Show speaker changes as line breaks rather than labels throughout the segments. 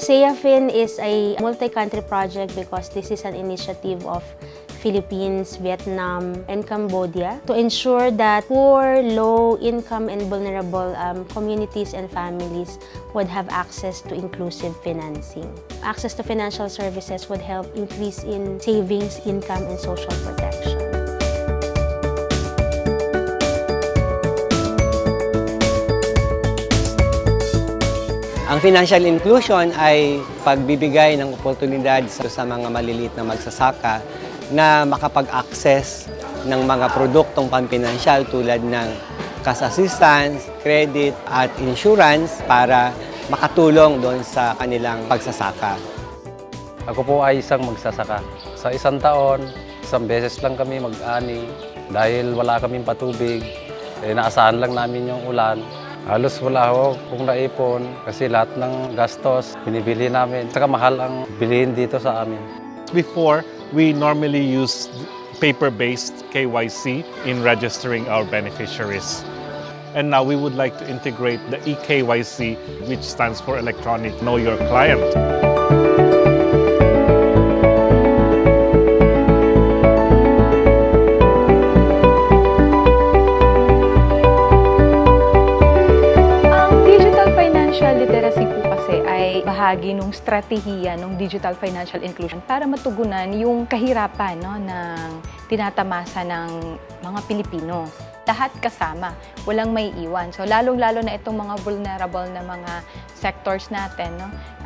ASEAFIN is a multi-country project because this is an initiative of Philippines, Vietnam, and Cambodia to ensure that poor, low-income, and vulnerable communities and families would have access to inclusive financing. Access to financial services would help increase in savings, income, and social protection.
Ang financial inclusion ay pagbibigay ng oportunidad sa mga maliliit na magsasaka na makapag-access ng mga produktong pampinansyal tulad ng cash assistance, credit at insurance para makatulong doon sa kanilang pagsasaka.
Ako po ay isang magsasaka. Sa isang taon, isang beses lang kami mag-ani dahil wala kaming patubig. Naasahan lang namin yung ulan. Halos wala ho kung naipon kasi lahat ng gastos binibili namin. Saka mahal ang bilihin dito sa amin.
Before, we normally use paper-based KYC in registering our beneficiaries. And now we would like to integrate the eKYC, which stands for Electronic Know Your Client.
Literacy po kasi ay bahagi ng strategiya ng digital financial inclusion para matugunan yung kahirapan ng tinatamasa ng mga Pilipino. Lahat kasama, walang may iwan. So lalong-lalo na itong mga vulnerable na mga sectors natin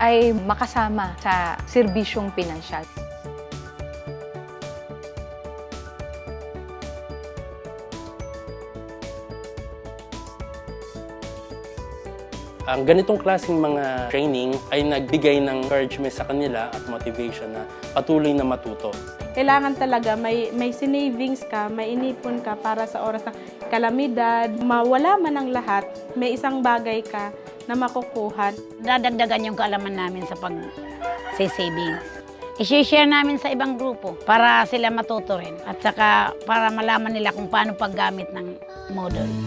ay makasama sa serbisyong pinansyal.
Ang ganitong klaseng mga training ay nagbigay ng encouragement sa kanila at motivation na patuloy na matuto.
Kailangan talaga may sinavings ka, may inipon ka para sa oras ng kalamidad. Mawala man ang lahat, may isang bagay ka na makukuha.
Dadagdagan yung kaalaman namin sa pag-savings. I-share namin sa ibang grupo para sila matuto rin at saka para malaman nila kung paano paggamit ng model.